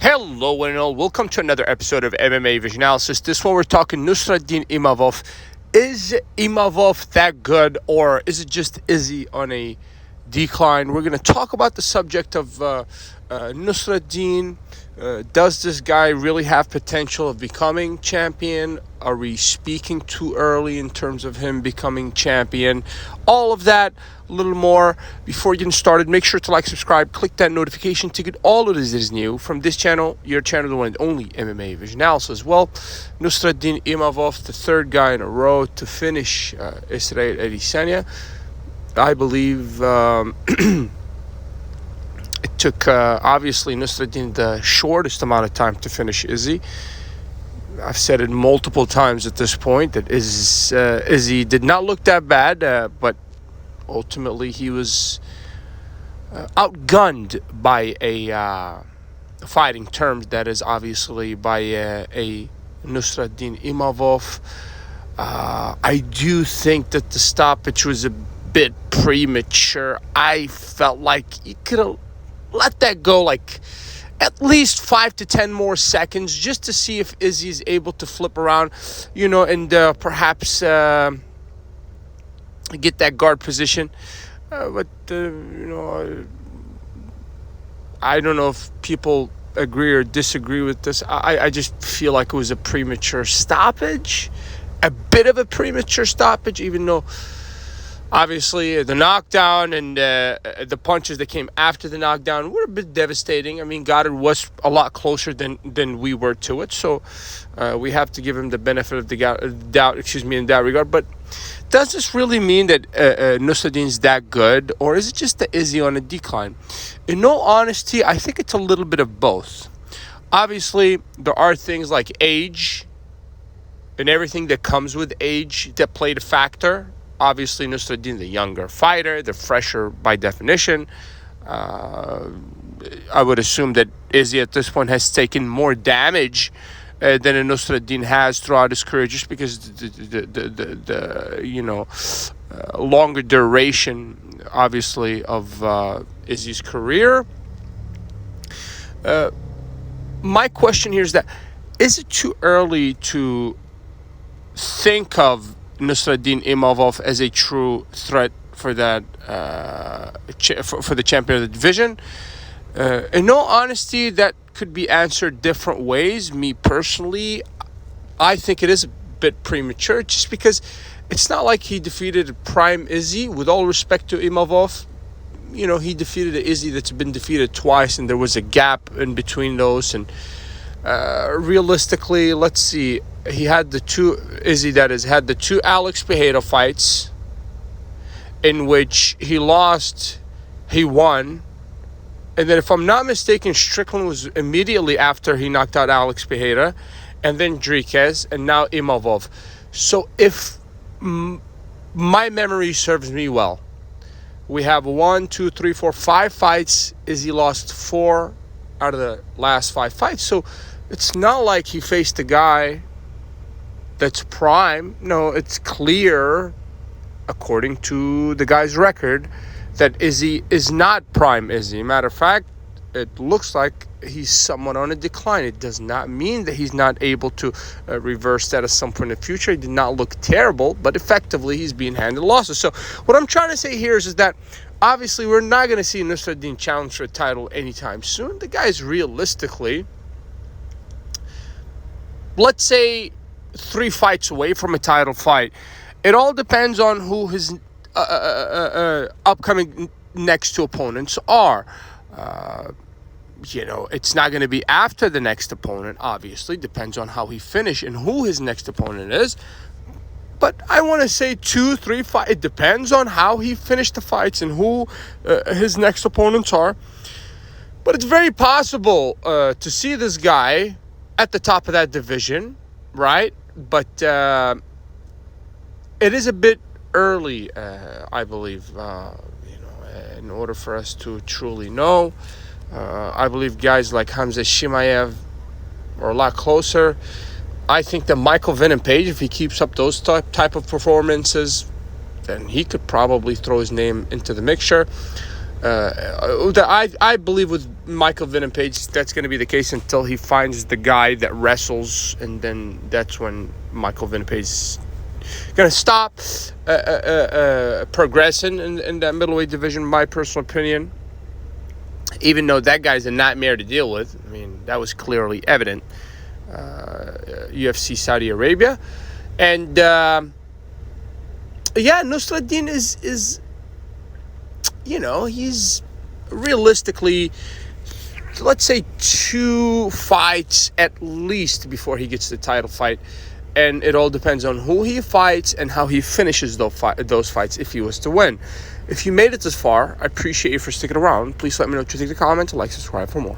Hello and all, welcome to another episode of MMA Vision Analysis. This one we're talking Nassourdine Imavov. Is Imavov that good, or is it just Izzy on a decline? We're going to talk about the subject of Nassourdine. Does this guy really have potential of becoming champion? Are we speaking too early in terms of him becoming champion? All of that, a little more. Before getting started, make sure to like, subscribe, click that notification to get all of this that is new from this channel, your channel, the one and only MMA Vision Analysis as well. Nassourdine Imavov, the third guy in a row to finish Israel Adesanya. I believe it took, obviously, Nassourdine the shortest amount of time to finish Izzy. I've said it multiple times at this point that Izzy did not look that bad, but ultimately he was outgunned by a fighting terms, that is obviously by a Nassourdine Imavov. I do think that the stoppage was a bit premature. I felt like he could have let that go like at least 5 to 10 more seconds just to see if Izzy is able to flip around, and perhaps get that guard position. But I don't know if people agree or disagree with this. I just feel like it was a premature stoppage, a bit of a premature stoppage, even though obviously the knockdown and the punches that came after the knockdown were a bit devastating. I mean, Goddard was a lot closer than we were to it, so we have to give him the benefit of the doubt, in that regard. But does this really mean that Nassoudine's that good, or is it just the Izzy on a decline? In all honesty, I think it's a little bit of both. Obviously, there are things like age and everything that comes with age that played a factor. Obviously, Nassourdine, the younger fighter, the fresher by definition. I would assume that Izzy at this point has taken more damage than Nassourdine has throughout his career, just because the longer duration, obviously, of Izzy's career. My question here is that, is it too early to think of Nassourdine Imavov as a true threat for that for the champion of the division? In all honesty, that could be answered different ways. Me personally, I think it is a bit premature, just because it's not like he defeated prime Izzy. With all respect to Imavov, he defeated an Izzy that's been defeated twice, and there was a gap in between those. And realistically, let's see, he had the two Alex Pereira fights in which he lost, he won, and then if I'm not mistaken, Strickland was immediately after he knocked out Alex Pereira, and then Enriquez, and now Imavov. So if my memory serves me well, we have 5 fights. Izzy lost 4 out of the last 5 fights. So it's not like he faced a guy that's prime. No, it's clear, according to the guy's record, that Izzy is not prime Izzy. Matter of fact, it looks like he's somewhat on a decline. It does not mean that he's not able to reverse that at some point in the future. He did not look terrible, but effectively he's being handed losses. So what I'm trying to say here is that obviously we're not going to see Nassourdine challenge for a title anytime soon. The guy's realistically, let's say, 3 fights away from a title fight. It all depends on who his upcoming next 2 opponents are. It's not going to be after the next opponent, obviously. Depends on how he finishes and who his next opponent is. But I want to say 2, 3 fights. It depends on how he finished the fights and who his next opponents are. But it's very possible to see this guy at the top of that division, right? But it is a bit early, I believe, in order for us to truly know. I believe guys like Hamza Chimaev are a lot closer. I think that Michael Venom Page, if he keeps up those type of performances, then he could probably throw his name into the mixture. I believe with Michael Venom Page, that's going to be the case until he finds the guy that wrestles, and then that's when Michael Venom Page is going to stop progressing in that middleweight division, my personal opinion. Even though that guy's a nightmare to deal with. I mean, that was clearly evident. UFC Saudi Arabia. And, Nassourdine is, he's realistically, let's say 2 fights at least before he gets the title fight. And it all depends on who he fights and how he finishes those fights if he was to win. If you made it this far, I appreciate you for sticking around. Please let me know what you think in the comments and like, subscribe for more.